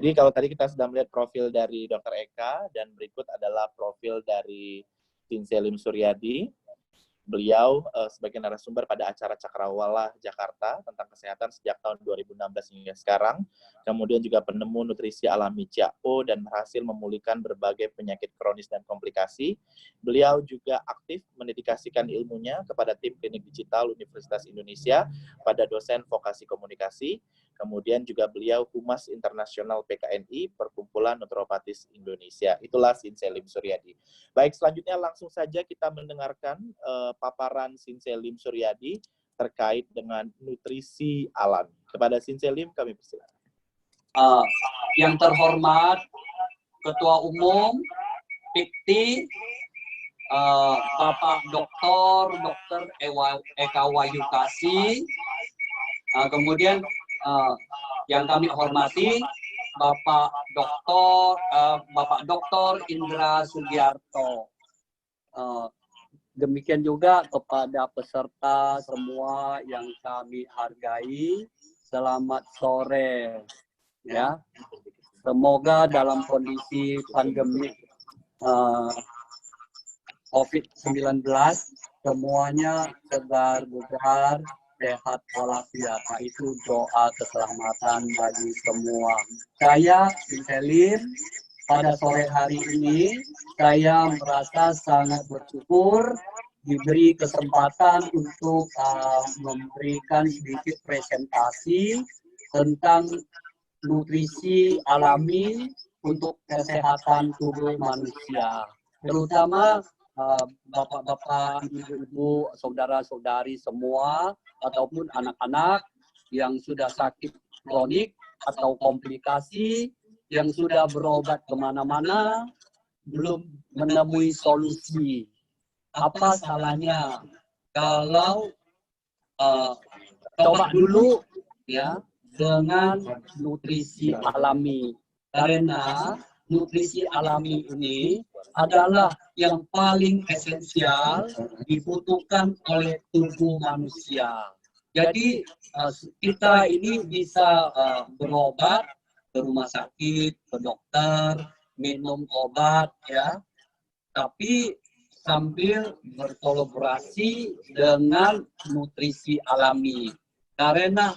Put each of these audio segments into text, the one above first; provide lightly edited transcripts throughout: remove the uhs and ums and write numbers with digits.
Jadi kalau tadi kita sudah melihat profil dari Dr. Eka, dan berikut adalah profil dari Sinselim Suryadi. Beliau sebagai narasumber pada acara Cakrawala Jakarta tentang kesehatan sejak tahun 2016 hingga sekarang. Kemudian juga penemu nutrisi alami CAO dan berhasil memulihkan berbagai penyakit kronis dan komplikasi. Beliau juga aktif mendedikasikan ilmunya kepada tim klinik digital Universitas Indonesia pada dosen vokasi komunikasi. Kemudian juga beliau Humas Internasional PKNI, Perkumpulan Naturopatis Indonesia. Itulah Sinselim Suryadi. Baik, selanjutnya langsung saja kita mendengarkan paparan Sinselim Suryadi terkait dengan nutrisi alami. Kepada Sinselim kami persilakan. Yang terhormat Ketua Umum PIKTI, Bapak Dr. Eka Wayukasi, kemudian yang kami hormati Bapak Dr. Indra Sugiarto. Demikian juga kepada peserta semua yang kami hargai. Selamat sore, ya. Semoga dalam kondisi pandemi COVID-19 semuanya segar bugar, sehat walafiat. Itu doa keselamatan bagi semua. Saya Sinselim, pada sore hari ini saya merasa sangat bersyukur diberi kesempatan untuk memberikan sedikit presentasi tentang nutrisi alami untuk kesehatan tubuh manusia, terutama bapak-bapak, ibu-ibu, saudara-saudari semua, ataupun anak-anak yang sudah sakit kronik atau komplikasi, yang sudah berobat kemana-mana, belum menemui solusi. Apa salahnya kalau coba dulu ya dengan nutrisi alami, karena nutrisi alami ini adalah yang paling esensial dibutuhkan oleh tubuh manusia. Jadi kita ini bisa berobat ke rumah sakit, ke dokter, minum obat ya, tapi sambil berkolaborasi dengan nutrisi alami. Karena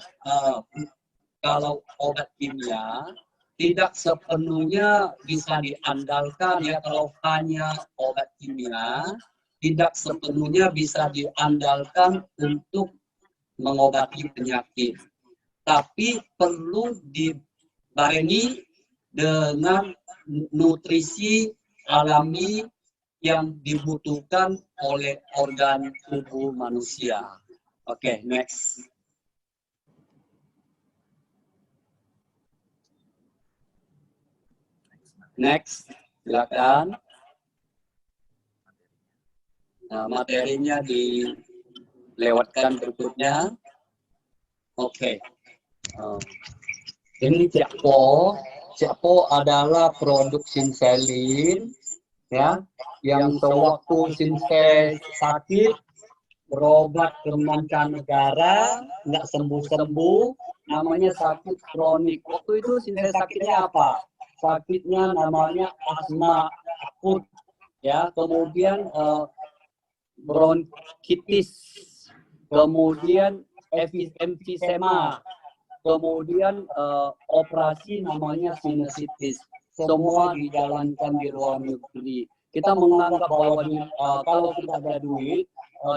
kalau obat kimia tidak sepenuhnya bisa diandalkan ya, kalau hanya obat kimia tidak sepenuhnya bisa diandalkan untuk mengobati penyakit, tapi perlu dibarengi dengan nutrisi alami yang dibutuhkan oleh organ tubuh manusia. Oke, next. Next, silakan. Nah, materinya dilewatkan berikutnya. Oke. Ini CAO. CAO adalah produk Sinselim, ya, yang sewaktu Sinse sakit berobat ke mancanegara nggak sembuh-sembuh, namanya sakit kronik. Waktu itu Sinse sakitnya apa? Sakitnya namanya asma akut, ya, kemudian bronkitis, kemudian emfisema, kemudian operasi namanya sinusitis. Semua dijalankan di luar negeri. Kita menganggap bahwa kalau kita ada duit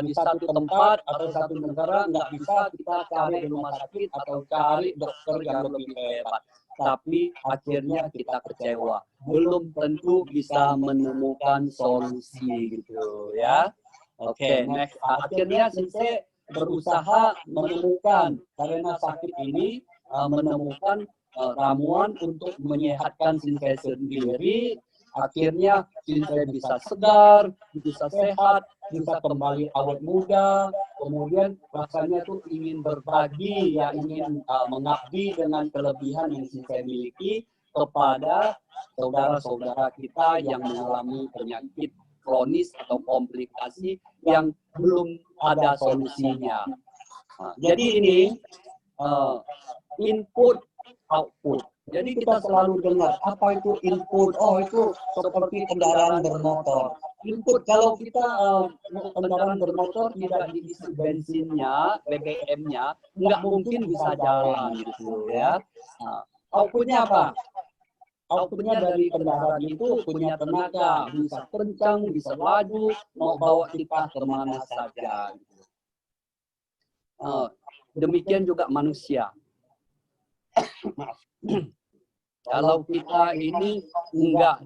di satu tempat atau satu negara nggak bisa kita cari rumah sakit atau cari dokter yang lebih hebat. Tapi akhirnya kita kecewa, belum tentu bisa menemukan solusi gitu ya. Oke, next. Akhirnya Sinse berusaha menemukan, karena sakit ini menemukan ramuan untuk menyehatkan Sinse sendiri. Akhirnya Sinse bisa segar, bisa sehat, bisa kembali awet muda. Kemudian rasanya tuh ingin berbagi, ya, ingin mengabdi dengan kelebihan yang Sinse miliki kepada saudara-saudara kita yang mengalami penyakit kronis atau komplikasi yang belum ada solusinya. Nah, jadi ini input output. Jadi kita selalu dengar apa itu input, oh itu seperti kendaraan bermotor. Input kalau kita kendaraan bermotor tidak diisi bensinnya, BBM-nya, nggak mungkin bisa jalan gitu ya. Nah, outputnya apa? Outputnya dari kendaraan itu punya tenaga, bisa kencang, bisa laju, mau bawa kita kemana saja. Demikian juga manusia. Kalau kita ini enggak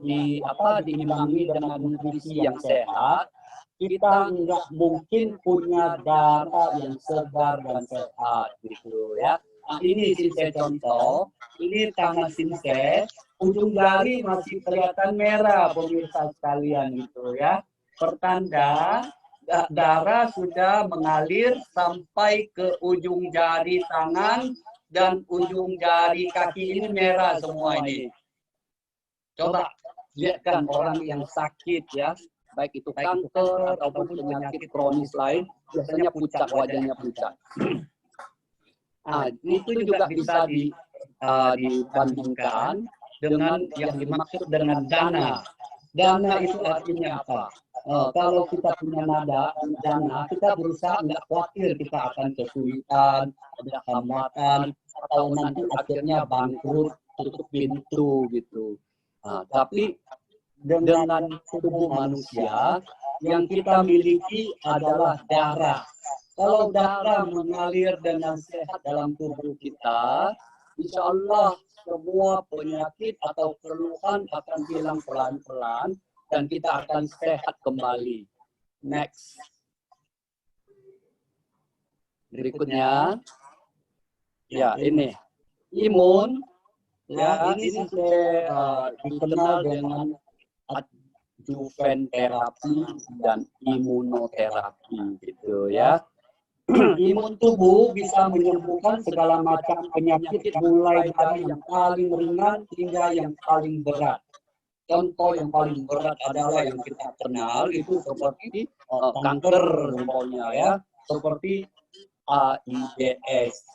diimbangi dengan nutrisi yang sehat, kita enggak mungkin punya darah yang segar dan sehat gitu ya. Nah, ini Sinse contoh, ini tangan Sinse, ujung jari masih kelihatan merah pemirsa sekalian gitu ya. Pertanda darah sudah mengalir sampai ke ujung jari tangan dan ujung jari kaki ini merah semua ini. Coba lihatkan orang yang sakit ya, baik itu kanker ataupun penyakit kronis lain, biasanya pucat, wajahnya pucat. Nah, itu juga bisa dibandingkan dengan yang dimaksud dengan dana. Dana itu artinya apa? Kalau kita punya dana, kita berusaha nggak khawatir kita akan kesulitan, ada hambatan, atau nanti akhirnya bangkrut, tutup pintu gitu. Nah, tapi dengan tubuh manusia yang kita miliki adalah darah. Kalau darah mengalir dengan sehat dalam tubuh kita, insya Allah semua penyakit atau keluhan akan hilang pelan-pelan dan kita akan sehat kembali. Next. Berikutnya, ya ini imun. Ya, ini dikenal dengan adjuvan terapi dan imunoterapi gitu ya. Imun tubuh bisa menyembuhkan segala macam penyakit mulai dari yang paling ringan hingga yang paling berat. Contoh yang paling berat adalah yang kita kenal itu seperti kanker contohnya ya, seperti AIDS,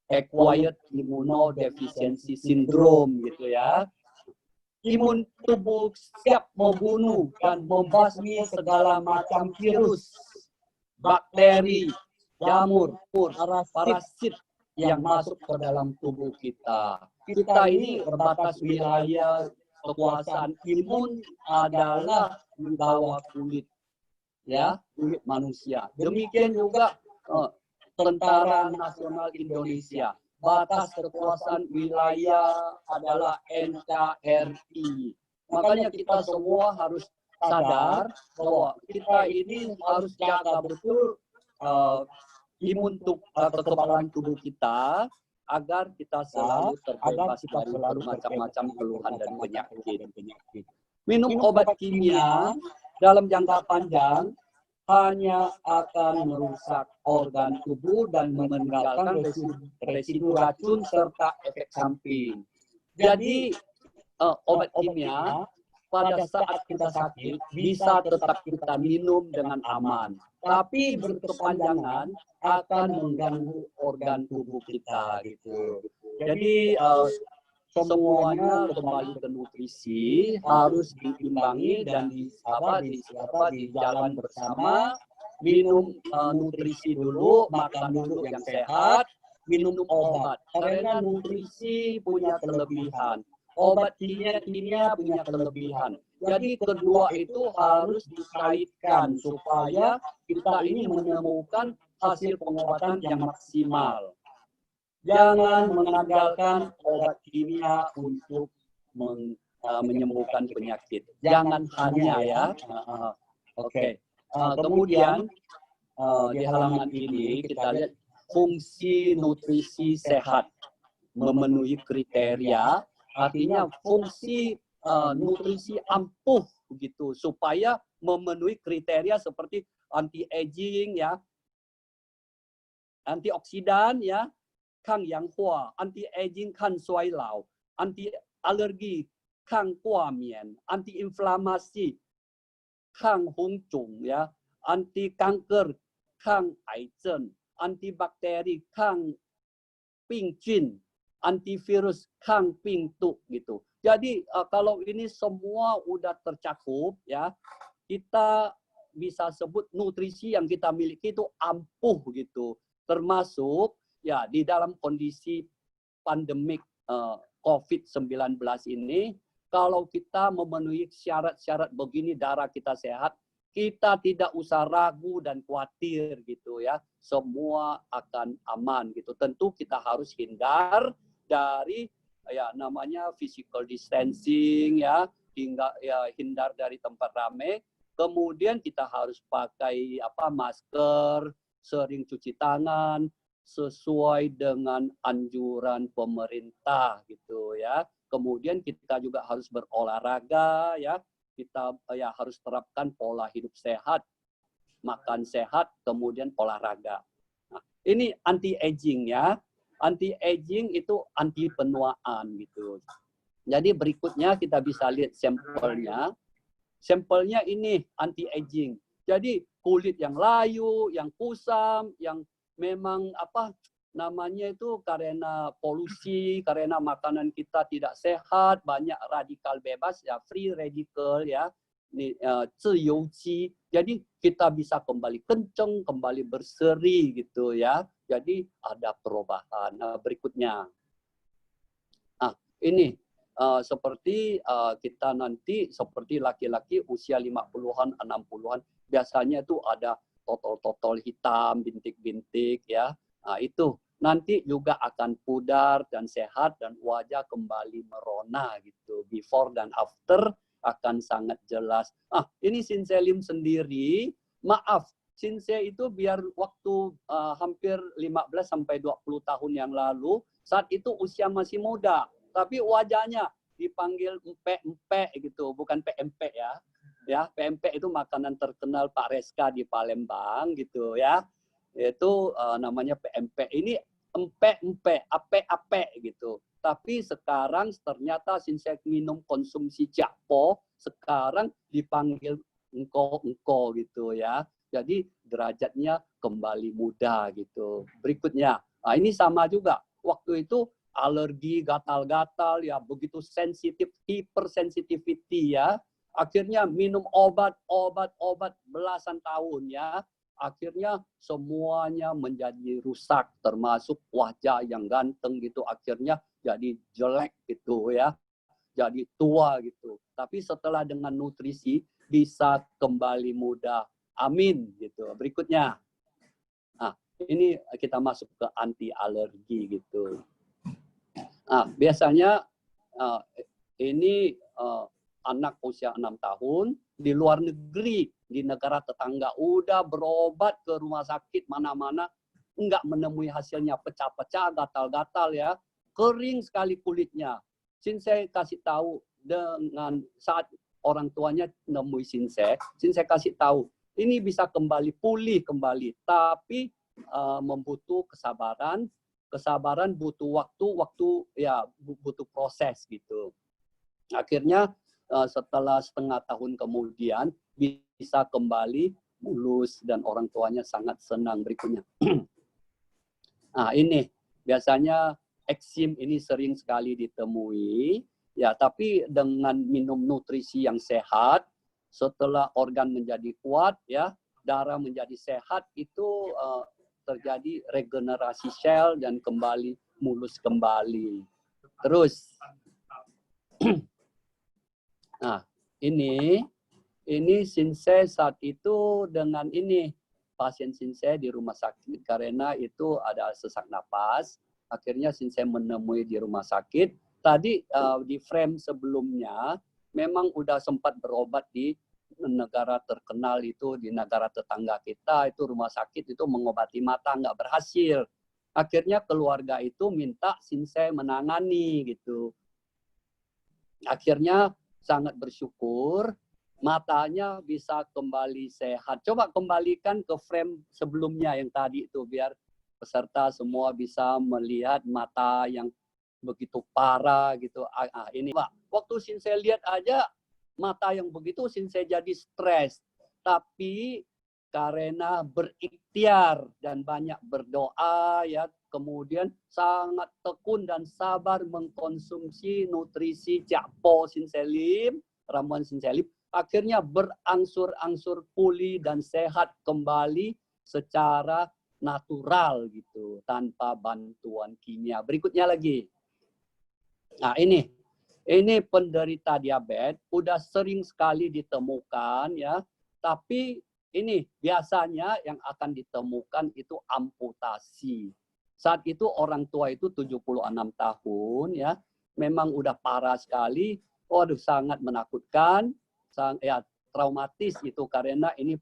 Acquired Immunodeficiency Syndrome gitu ya. Imun tubuh siap membunuh dan membasmi segala macam virus, bakteri, jamur, parasit yang masuk ke dalam tubuh kita. Kita ini terbatas wilayah kekuasaan imun adalah di bawah kulit, ya, kulit manusia. Demikian juga Tentara Nasional Indonesia. Batas kekuasaan wilayah adalah NKRI. Makanya kita semua harus sadar bahwa kita ini harus jaga betul imun kekebalan tubuh kita agar kita selalu terbebas dari bermacam-macam keluhan dan penyakit. Minum obat kimia dalam jangka panjang hanya akan merusak organ tubuh dan meninggalkan residu racun serta efek samping. Jadi obat kimia pada saat kita sakit bisa tetap kita minum dengan aman, tapi berkepanjangan akan mengganggu organ tubuh kita gitu. Jadi semuanya kembali ke nutrisi, harus diimbangi dan jalan bersama, minum nutrisi dulu, makan dulu yang sehat, minum obat. Karena nutrisi punya kelebihan, obat kimia punya kelebihan. Jadi kedua itu harus dikaitkan supaya kita ini menemukan hasil pengobatan yang maksimal. Jangan mengandalkan obat kimia untuk menyembuhkan penyakit. Jangan hanya ya. Oke. Kemudian di halaman ini kita lihat fungsi nutrisi sehat memenuhi kriteria. Artinya fungsi nutrisi ampuh begitu supaya memenuhi kriteria seperti anti-aging ya, antioksidan ya, 抗氧化 anti-aging 抗衰老 anti-alergi 抗过敏 anti-inflamasi 抗红肿 ya, anti-kanker 抗癌症 anti-bakteri 抗病菌 antivirus Kang Ping Tu gitu. Jadi kalau ini semua udah tercakup ya, kita bisa sebut nutrisi yang kita miliki itu ampuh gitu. Termasuk ya di dalam kondisi pandemik COVID-19 ini, kalau kita memenuhi syarat-syarat begini, darah kita sehat, kita tidak usah ragu dan khawatir gitu ya. Semua akan aman gitu. Tentu kita harus hindar dari ya namanya physical distancing ya, hingga ya hindar dari tempat ramai. Kemudian kita harus pakai masker, sering cuci tangan sesuai dengan anjuran pemerintah gitu ya. Kemudian kita juga harus berolahraga ya. Kita ya harus terapkan pola hidup sehat, makan sehat, kemudian olahraga. Nah, ini anti aging ya. Anti aging itu anti penuaan gitu. Jadi berikutnya kita bisa lihat sampelnya. Sampelnya ini anti aging. Jadi kulit yang layu, yang kusam, yang memang namanya itu karena polusi, karena makanan kita tidak sehat, banyak radikal bebas ya, free radical ya, ini ziyouji. Jadi kita bisa kembali kenceng, kembali berseri gitu ya. Jadi ada perubahan. Berikutnya. Ini seperti kita nanti seperti laki-laki usia 50-an, 60-an, biasanya itu ada totol-totol hitam, bintik-bintik ya. Nah, itu nanti juga akan pudar dan sehat dan wajah kembali merona gitu. Before dan after akan sangat jelas. Ini Sinselim sendiri, maaf, Sinse itu biar waktu hampir 15 sampai 20 tahun yang lalu, saat itu usia masih muda, tapi wajahnya dipanggil empek-empek gitu, bukan PMP ya. Ya, PMP itu makanan terkenal Pak Reska di Palembang gitu ya. Itu namanya PMP. Ini empek-empek, ape-ape gitu. Tapi sekarang ternyata Sinse minum konsumsi jakpo, sekarang dipanggil engko-engko gitu ya. Jadi derajatnya kembali muda gitu. Berikutnya, ini sama juga. Waktu itu alergi, gatal-gatal, ya begitu sensitif, hypersensitivity ya. Akhirnya minum obat belasan tahun ya. Akhirnya semuanya menjadi rusak, termasuk wajah yang ganteng gitu. Akhirnya jadi jelek gitu ya. Jadi tua gitu. Tapi setelah dengan nutrisi bisa kembali muda. Amin gitu. Berikutnya. Ini kita masuk ke anti alergi gitu. Biasanya ini anak usia 6 tahun di luar negeri, di negara tetangga, udah berobat ke rumah sakit mana-mana, enggak menemui hasilnya, pecah-pecah, gatal-gatal ya, kering sekali kulitnya. Sinse kasih tahu dengan saat orang tuanya nemui Sinse kasih tahu, ini bisa kembali pulih kembali, tapi membutuh kesabaran. Kesabaran butuh waktu ya butuh proses gitu. Akhirnya setelah setengah tahun kemudian bisa kembali mulus dan orang tuanya sangat senang. Berikutnya. Ini biasanya eksim ini sering sekali ditemui ya, tapi dengan minum nutrisi yang sehat, setelah organ menjadi kuat ya, darah menjadi sehat, itu terjadi regenerasi sel dan kembali mulus kembali. Terus, ini Sinse saat itu dengan ini pasien Sinse di rumah sakit karena itu ada sesak napas. Akhirnya Sinse menemui di rumah sakit. Tadi di frame sebelumnya memang udah sempat berobat di negara terkenal itu, di negara tetangga kita itu rumah sakit itu mengobati mata nggak berhasil. Akhirnya keluarga itu minta Sinse menangani gitu. Akhirnya sangat bersyukur matanya bisa kembali sehat. Coba kembalikan ke frame sebelumnya yang tadi itu biar peserta semua bisa melihat mata yang begitu parah gitu. Ini Pak, waktu Sinse lihat aja mata yang begitu Sinse jadi stres. Tapi karena berikhtiar dan banyak berdoa ya, kemudian sangat tekun dan sabar mengkonsumsi nutrisi Jakpo Sinselim, ramuan Sinselim, akhirnya berangsur-angsur pulih dan sehat kembali secara natural gitu, tanpa bantuan kimia. Berikutnya lagi. Nah, ini penderita diabetes udah sering sekali ditemukan ya, tapi ini biasanya yang akan ditemukan itu amputasi. Saat itu orang tua itu 76 tahun ya, memang udah parah sekali. Waduh, sangat menakutkan, traumatis itu karena ini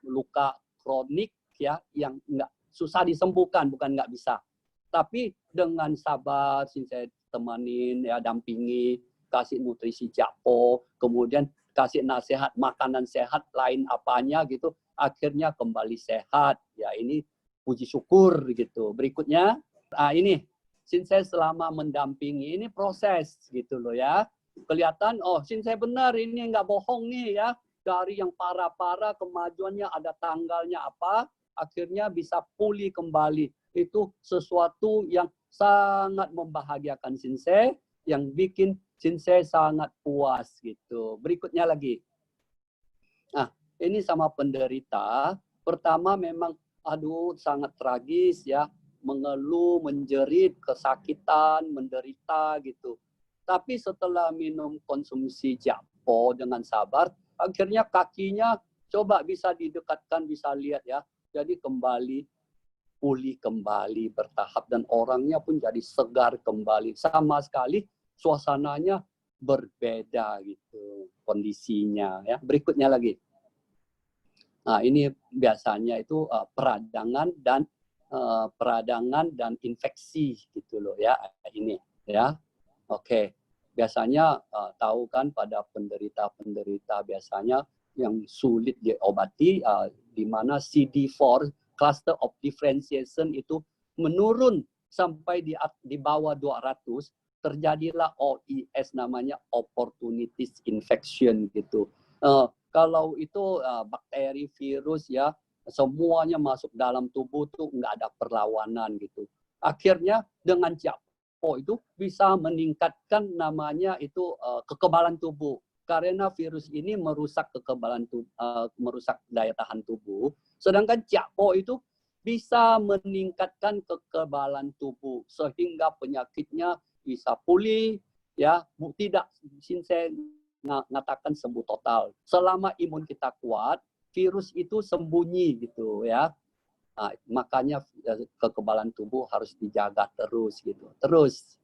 luka kronik ya yang nggak susah disembuhkan, bukan nggak bisa. Tapi dengan sabar, saya temanin, ya dampingi, kasih nutrisi Jakpo, kemudian kasih nasihat makanan sehat lain apanya gitu, akhirnya kembali sehat. Ya ini puji syukur gitu. Berikutnya, ini saya selama mendampingi ini proses gitu loh ya. Kelihatan, oh saya benar ini nggak bohong nih ya. Dari yang parah-parah kemajuannya ada tanggalnya apa, akhirnya bisa pulih kembali. Itu sesuatu yang sangat membahagiakan Shinsei, yang bikin Shinsei sangat puas gitu. Berikutnya lagi. Nah, ini sama penderita. Pertama memang aduh sangat tragis ya, mengeluh, menjerit, kesakitan, menderita gitu. Tapi setelah minum konsumsi Jakpo dengan sabar, akhirnya kakinya coba bisa didekatkan, bisa lihat ya. Jadi kembali pulih kembali bertahap dan orangnya pun jadi segar kembali. Sama sekali suasananya berbeda gitu kondisinya ya. Berikutnya lagi. Nah, ini biasanya itu peradangan dan infeksi gitu loh ya. Ini ya. Oke. Biasanya tahu kan pada penderita biasanya yang sulit diobati di mana CD4 cluster of differentiation itu menurun sampai di bawah 200, terjadilah OIS namanya opportunities infection gitu. Kalau itu bakteri, virus ya, semuanya masuk dalam tubuh tuh nggak ada perlawanan gitu. Akhirnya dengan Jakpo itu bisa meningkatkan namanya itu kekebalan tubuh. Karena virus ini merusak kekebalan tubuh, merusak daya tahan tubuh. Sedangkan Jakpo itu bisa meningkatkan kekebalan tubuh sehingga penyakitnya bisa pulih ya, tidak saya mengatakan sembuh total. Selama imun kita kuat, virus itu sembunyi gitu ya. Nah, makanya kekebalan tubuh harus dijaga terus gitu. Terus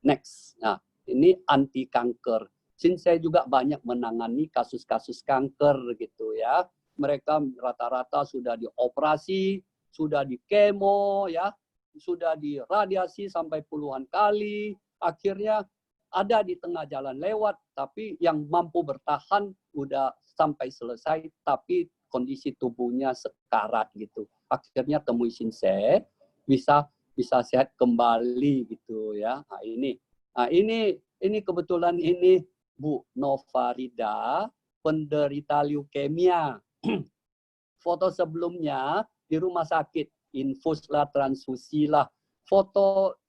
next. Nah, ini anti kanker. Saya juga banyak menangani kasus-kasus kanker gitu ya. Mereka rata-rata sudah dioperasi, sudah di kemo ya, sudah diradiasi sampai puluhan kali. Akhirnya ada di tengah jalan lewat, tapi yang mampu bertahan udah sampai selesai, tapi kondisi tubuhnya sekarat gitu. Akhirnya temui Shinsei, bisa sehat kembali gitu ya. Nah ini kebetulan ini Bu Novarida, penderita leukemia. Foto sebelumnya di rumah sakit, infus lah, transfusi lah. Foto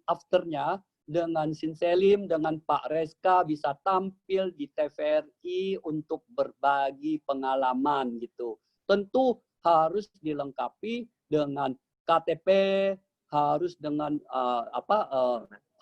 afternya dengan Sinselim, dengan Pak Reska bisa tampil di TVRI untuk berbagi pengalaman gitu. Tentu harus dilengkapi dengan KTP, harus dengan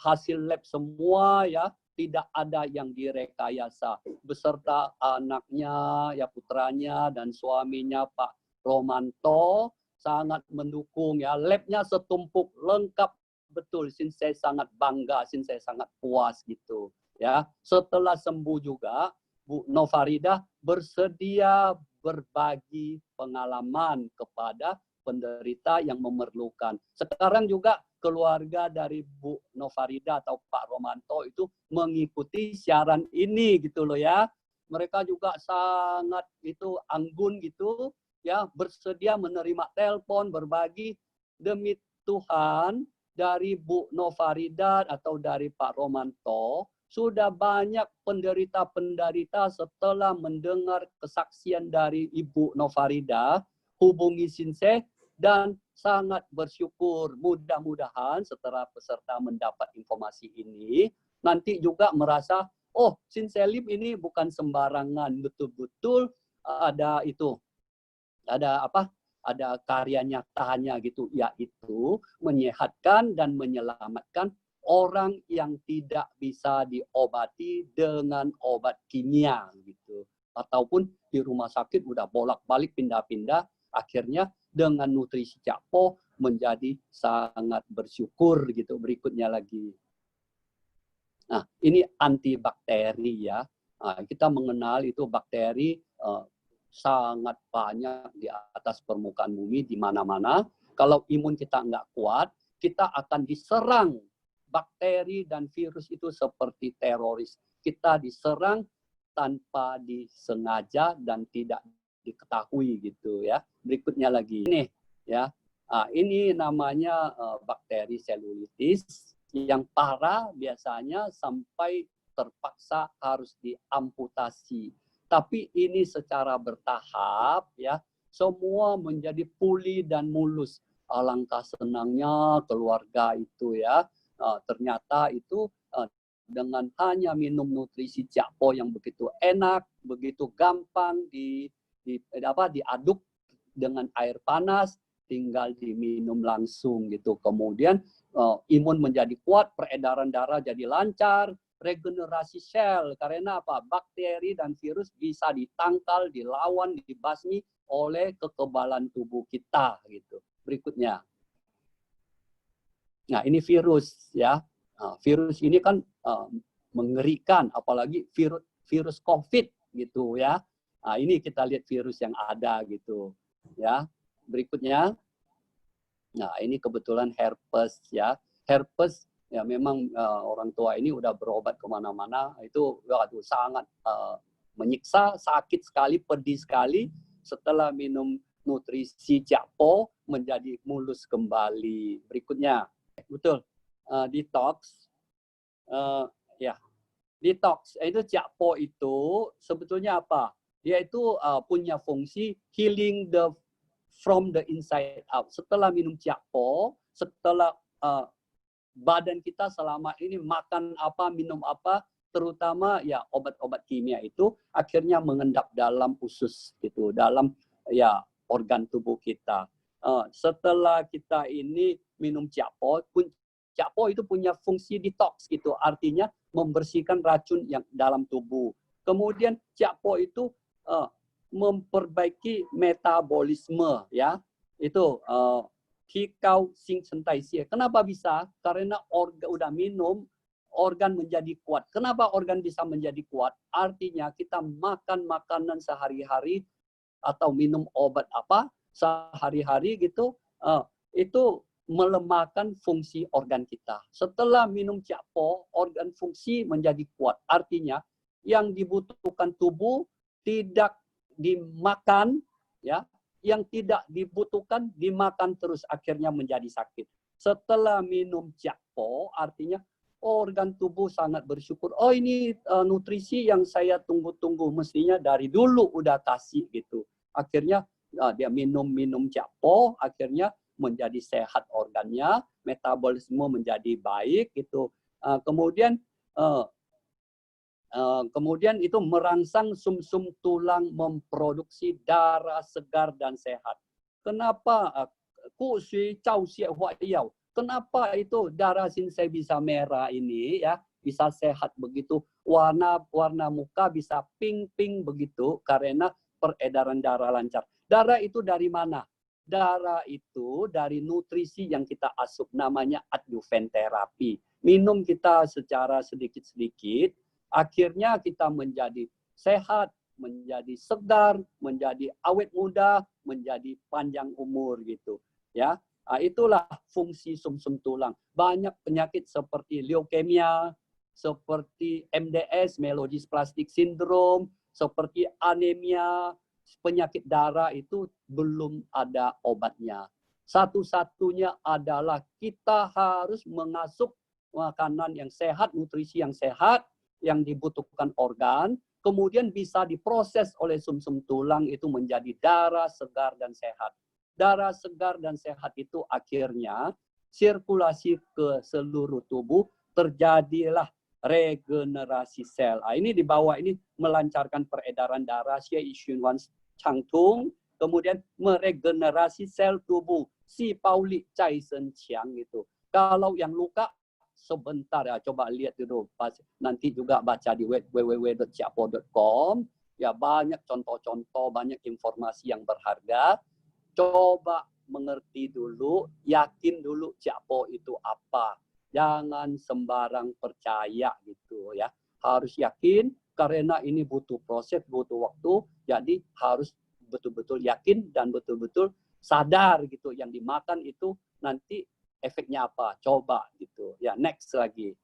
hasil lab semua ya, tidak ada yang direkayasa, beserta anaknya, ya putranya dan suaminya Pak Romanto sangat mendukung ya, labnya setumpuk lengkap betul. Saya sangat bangga, saya sangat puas gitu ya. Setelah sembuh juga Bu Novarida bersedia berbagi pengalaman kepada penderita yang memerlukan. Sekarang juga keluarga dari Bu Novarida atau Pak Romanto itu mengikuti siaran ini gitu loh ya. Mereka juga sangat itu anggun gitu ya, bersedia menerima telepon, berbagi. Demi Tuhan, dari Bu Novarida atau dari Pak Romanto, sudah banyak penderita-penderita setelah mendengar kesaksian dari Ibu Novarida hubungi Shinsei dan sangat bersyukur. Mudah-mudahan setelah peserta mendapat informasi ini, nanti juga merasa, oh, Sinselim ini bukan sembarangan, betul-betul ada itu, ada apa? Ada karya nyatanya gitu, yaitu menyehatkan dan menyelamatkan orang yang tidak bisa diobati dengan obat kimia gitu. Ataupun di rumah sakit udah bolak-balik pindah-pindah, akhirnya dengan nutrisi Cak Po menjadi sangat bersyukur gitu. Berikutnya lagi. Nah, ini antibakteri ya. Nah, kita mengenal itu bakteri sangat banyak di atas permukaan bumi di mana-mana. Kalau imun kita nggak kuat, kita akan diserang bakteri dan virus itu seperti teroris. Kita diserang tanpa disengaja dan tidak diketahui gitu ya. Berikutnya lagi ini ya. Ini namanya bakteri selulitis yang parah biasanya sampai terpaksa harus diamputasi. Tapi ini secara bertahap ya, semua menjadi pulih dan mulus. Alangkah senangnya keluarga itu ya. Ternyata itu dengan hanya minum nutrisi Cak Po yang begitu enak, begitu gampang diaduk dengan air panas, tinggal diminum langsung gitu. Kemudian imun menjadi kuat, peredaran darah jadi lancar, regenerasi sel, karena apa? Bakteri dan virus bisa ditangkal, dilawan, dibasmi oleh kekebalan tubuh kita gitu. Berikutnya. Nah, ini virus ya. Virus ini kan mengerikan, apalagi virus COVID gitu ya. Nah, ini kita lihat virus yang ada gitu ya. Berikutnya. Nah, ini kebetulan herpes ya. Herpes ya memang orang tua ini udah berobat kemana-mana, itu waduh, sangat menyiksa, sakit sekali, pedih sekali. Setelah minum nutrisi Cak Po menjadi mulus kembali. Berikutnya, betul, detox. Ya, detox itu Cak Po itu sebetulnya apa? Dia itu punya fungsi healing from the inside out. Setelah minum Cak Po, setelah badan kita selama ini makan apa, minum apa, terutama ya obat-obat kimia itu akhirnya mengendap dalam usus gitu, dalam ya organ tubuh kita. Setelah kita ini minum Cak Po itu punya fungsi detox gitu, artinya membersihkan racun yang dalam tubuh. Kemudian Cak Po itu memperbaiki metabolisme ya, itu Hikau Sing Sentai Sie. Kenapa bisa? Karena udah minum, organ menjadi kuat. Kenapa organ bisa menjadi kuat? Artinya kita makan makanan sehari-hari atau minum obat apa sehari-hari gitu, itu melemahkan fungsi organ kita. Setelah minum Cak Po, organ fungsi menjadi kuat. Artinya yang dibutuhkan tubuh tidak dimakan, ya, yang tidak dibutuhkan dimakan terus, akhirnya menjadi sakit. Setelah minum Cak Po, artinya organ tubuh sangat bersyukur. Oh, ini nutrisi yang saya tunggu-tunggu, mestinya dari dulu udah kasih gitu. Akhirnya dia minum Cak Po, akhirnya menjadi sehat organnya, metabolisme menjadi baik gitu. Kemudian itu merangsang sumsum tulang memproduksi darah segar dan sehat. Kenapa? Kenapa itu darah Sinsei bisa merah ini ya, bisa sehat begitu, warna muka bisa pink begitu karena peredaran darah lancar. Darah itu dari mana? Darah itu dari nutrisi yang kita asup, namanya adjuvan terapi. Minum kita secara sedikit-sedikit, akhirnya kita menjadi sehat, menjadi segar, menjadi awet muda, menjadi panjang umur gitu. Ya, itulah fungsi sumsum tulang. Banyak penyakit seperti leukemia, seperti MDS, myelodysplastic syndrome, seperti anemia, penyakit darah itu belum ada obatnya. Satu-satunya adalah kita harus mengasup makanan yang sehat, nutrisi yang sehat, yang dibutuhkan organ, kemudian bisa diproses oleh sumsum tulang itu menjadi darah segar dan sehat. darah segar dan sehat itu akhirnya sirkulasi ke seluruh tubuh, terjadilah regenerasi sel. Ini di bawah ini melancarkan peredaran darah, Chantung, kemudian meregenerasi sel tubuh, si Pauli Cai Sen Chiang itu. Kalau yang luka sebentar ya, coba lihat dulu. Nanti juga baca di www.ciapo.com. Ya, banyak contoh-contoh, banyak informasi yang berharga. Coba mengerti dulu, yakin dulu Ciapo itu apa. Jangan sembarang percaya gitu ya. Harus yakin karena ini butuh proses, butuh waktu. Jadi harus betul-betul yakin dan betul-betul sadar gitu. Yang dimakan itu nanti efeknya apa. Coba gitu. Ya, next lagi.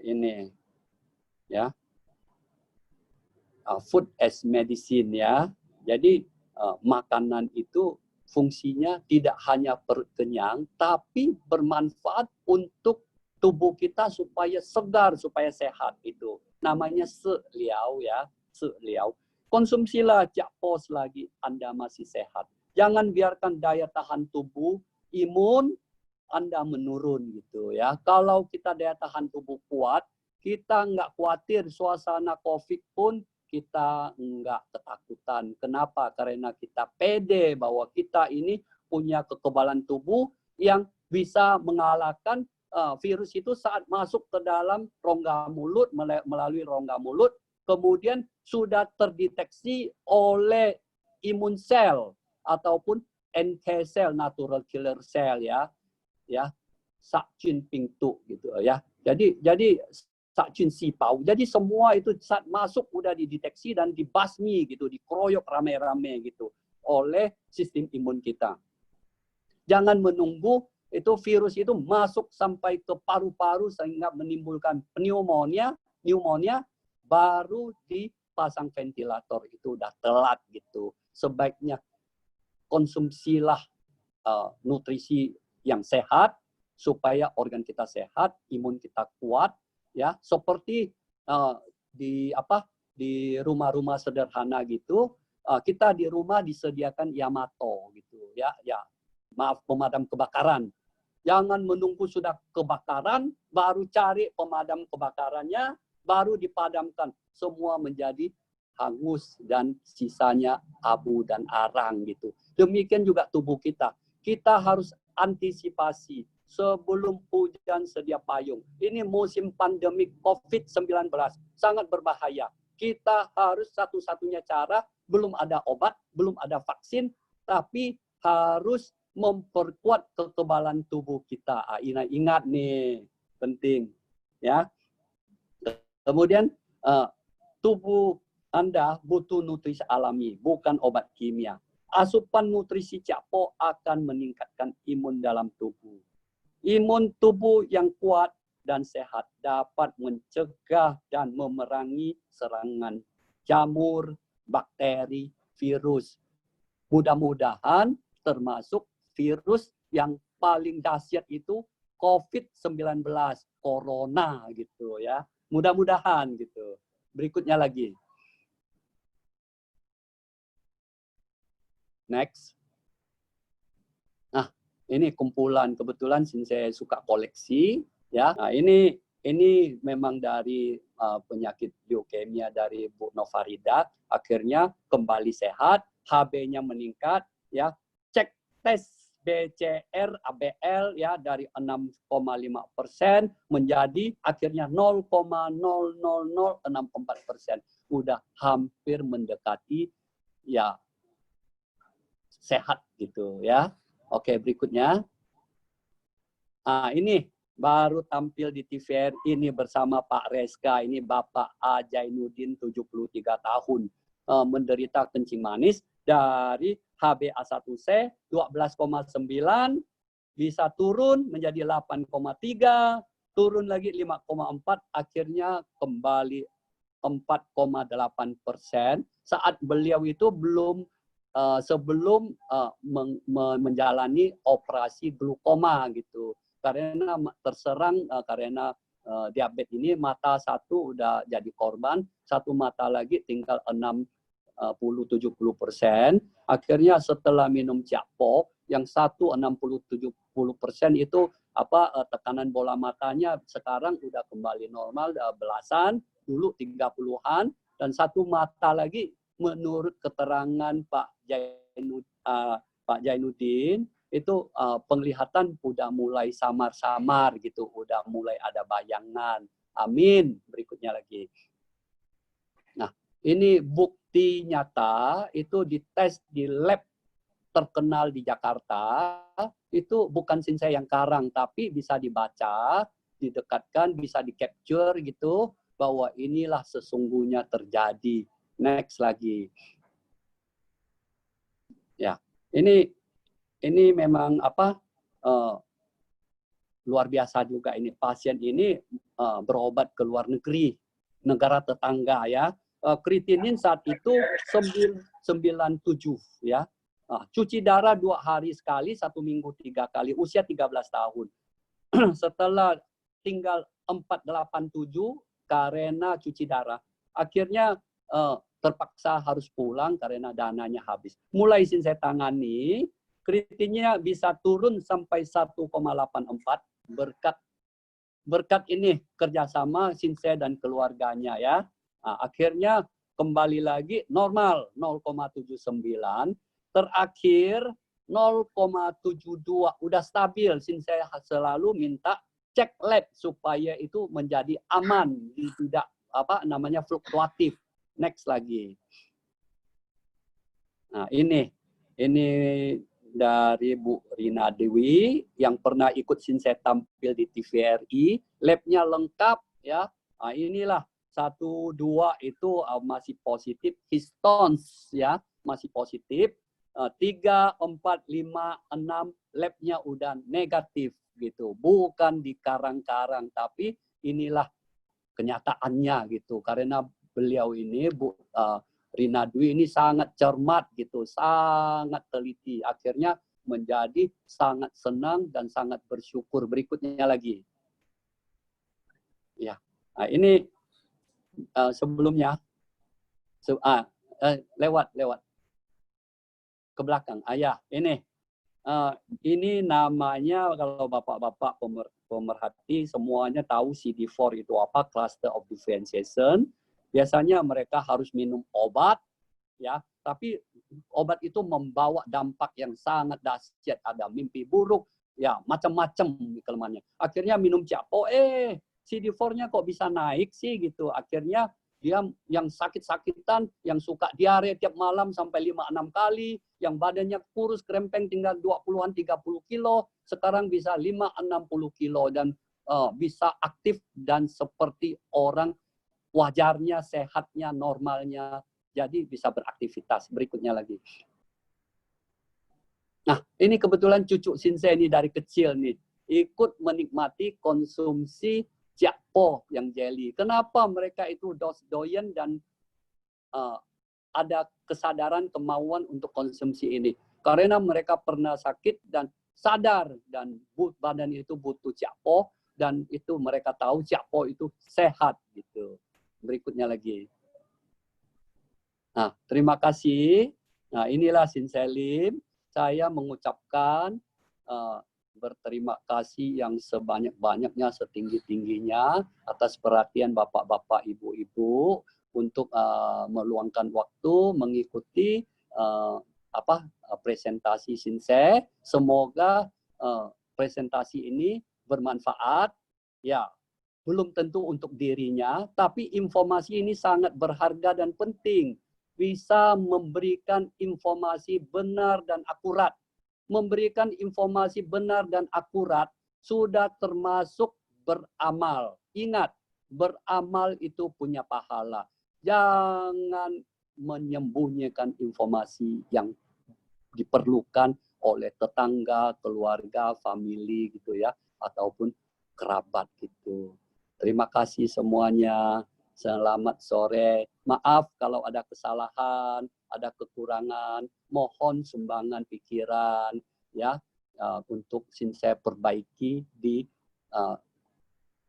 Ini ya. Food as medicine ya. Jadi makanan itu fungsinya tidak hanya perut kenyang, tapi bermanfaat untuk tubuh kita supaya segar, supaya sehat itu. Namanya seliau ya, seliau. Konsumsilah Ciapo selagi Anda masih sehat. Jangan biarkan daya tahan tubuh, imun Anda menurun gitu ya. Kalau kita daya tahan tubuh kuat, kita nggak khawatir suasana COVID pun kita enggak ketakutan. Kenapa? Karena kita pede bahwa kita ini punya kekebalan tubuh yang bisa mengalahkan virus itu saat masuk ke dalam rongga mulut, melalui rongga mulut, kemudian sudah terdeteksi oleh imun sel ataupun NK cell, natural killer cell ya, Sakjin Pingtu gitu ya. Jadi Sakjin Sipau. Jadi semua itu saat masuk udah dideteksi dan dibasmi gitu, dikeroyok rame-rame gitu oleh sistem imun kita. Jangan menunggu itu virus itu masuk sampai ke paru-paru sehingga menimbulkan pneumonia baru dipasang ventilator, itu udah telat gitu. Sebaiknya konsumsilah nutrisi yang sehat supaya organ kita sehat, imun kita kuat. Ya, seperti di rumah-rumah sederhana gitu, kita di rumah disediakan Yamato gitu ya, maaf, pemadam kebakaran. Jangan menunggu sudah kebakaran baru cari pemadam kebakarannya, baru dipadamkan, semua menjadi hangus dan sisanya abu dan arang gitu. Demikian juga tubuh kita. Kita harus antisipasi. Sebelum hujan sedia payung. Ini musim pandemi COVID-19. Sangat berbahaya. Kita harus satu-satunya cara, belum ada obat, belum ada vaksin, tapi harus memperkuat kekebalan tubuh kita. Ingat nih, penting. Ya. Kemudian, tubuh Anda butuh nutrisi alami, bukan obat kimia. Asupan nutrisi Ciapo akan meningkatkan imun dalam tubuh. Imun tubuh yang kuat dan sehat dapat mencegah dan memerangi serangan jamur, bakteri, virus. Mudah-mudahan termasuk virus yang paling dahsyat itu COVID-19, corona gitu ya. Mudah-mudahan gitu. Berikutnya lagi. Next. Nah, ini kumpulan, kebetulan saya suka koleksi ya. Nah, ini memang dari penyakit leukemia dari Bu Novarida, akhirnya kembali sehat, HB-nya meningkat ya. Cek tes BCR ABL ya dari 6,5% menjadi akhirnya 0,00064%. Udah hampir mendekati ya sehat gitu ya. Oke, berikutnya. Nah, ini baru tampil di TVRI ini bersama Pak Reska. Ini Bapak A. Jainuddin, 73 tahun. Menderita kencing manis dari HbA1c 12,9 bisa turun menjadi 8,3, turun lagi 5,4, akhirnya kembali 4,8%. Saat beliau itu belum sebelum menjalani operasi glukoma gitu, karena terserang karena diabetes ini, mata satu udah jadi korban, satu mata lagi tinggal 6 60-70%. Akhirnya setelah minum Jakpo, yang 60-70% itu tekanan bola matanya sekarang udah kembali normal, belasan, dulu 30-an, dan satu mata lagi menurut keterangan Pak Jainuddin itu penglihatan udah mulai samar-samar gitu, udah mulai ada bayangan. Amin. Berikutnya lagi. Nah, ini bukti nyata itu dites di lab terkenal di Jakarta. Itu bukan Sinsay yang karang, tapi bisa dibaca, didekatkan, bisa di-capture gitu, bahwa inilah sesungguhnya terjadi. Next lagi. Ya, ini memang luar biasa juga ini. Pasien ini berobat ke luar negeri, negara tetangga ya. Kreatinin saat itu 97 ya. Cuci darah 2 hari sekali, 1 minggu 3 kali, usia 13 tahun. Setelah tinggal 487 karena cuci darah, akhirnya terpaksa harus pulang karena dananya habis. Mulai saya tangani, kreatinnya bisa turun sampai 1,84 berkat ini kerjasama Sinsay dan keluarganya ya. Akhirnya kembali lagi normal 0,79, terakhir 0,72 udah stabil. Sinsay selalu minta cek lab supaya itu menjadi aman, tidak fluktuatif. Next lagi. Nah, ini dari Bu Rina Dewi yang pernah ikut Sinsay tampil di TVRI, labnya lengkap ya. Nah, inilah 1, 2 itu masih positif, histones ya masih positif. 3, 4, 5, 6 labnya udah negatif gitu. Bukan di karang-karang, tapi inilah kenyataannya gitu. Karena beliau ini Bu Rina Dwi ini sangat cermat gitu, sangat teliti. Akhirnya menjadi sangat senang dan sangat bersyukur. Berikutnya lagi. Ya, nah, ini sebelumnya lewat ke belakang. Ya, ini namanya kalau bapak-bapak pemerhati semuanya tahu CD4 itu apa, cluster of differentiation. Biasanya mereka harus minum obat, ya. Tapi obat itu membawa dampak yang sangat dahsyat. Ada mimpi buruk, ya macam-macam kelemahannya. Akhirnya minum Jakpo, CD4-nya kok bisa naik sih gitu. Akhirnya dia yang sakit-sakitan, yang suka diare tiap malam sampai 5-6 kali, yang badannya kurus, krempeng tinggal 20-an 30 kilo, sekarang bisa 5-60 kilo dan bisa aktif dan seperti orang wajarnya, sehatnya, normalnya, jadi bisa beraktivitas. Berikutnya lagi. Nah, ini kebetulan cucu Sinsay ini dari kecil nih, ikut menikmati konsumsi Jakpo yang jelly. Kenapa mereka itu doyan dan ada kesadaran, kemauan untuk konsumsi ini? Karena mereka pernah sakit dan sadar dan badan itu butuh Jakpo, dan itu mereka tahu Jakpo itu sehat gitu. Berikutnya lagi. Nah, terima kasih. Nah, inilah Sinsay Lim. Saya mengucapkan berterima kasih yang sebanyak-banyaknya, setinggi-tingginya atas perhatian bapak-bapak, ibu-ibu untuk meluangkan waktu mengikuti presentasi Sinsay. Semoga presentasi ini bermanfaat. Ya, belum tentu untuk dirinya, tapi informasi ini sangat berharga dan penting. Bisa memberikan informasi benar dan akurat. Memberikan informasi benar dan akurat sudah termasuk beramal. Ingat, beramal itu punya pahala. Jangan menyembunyikan informasi yang diperlukan oleh tetangga, keluarga, famili gitu ya, ataupun kerabat gitu. Terima kasih semuanya. Selamat sore. Maaf kalau ada kesalahan, ada kekurangan. Mohon sumbangan pikiran ya untuk Sinsay perbaiki di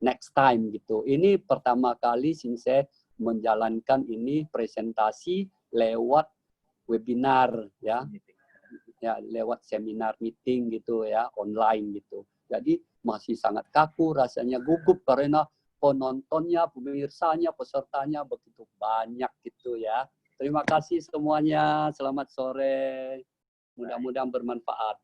next time gitu. Ini pertama kali Sinsay menjalankan ini presentasi lewat webinar ya, lewat seminar meeting gitu ya, online gitu. Jadi masih sangat kaku, rasanya gugup karena penontonnya, pemirsanya, pesertanya begitu banyak gitu ya. Terima kasih semuanya, selamat sore. Mudah-mudahan bermanfaat.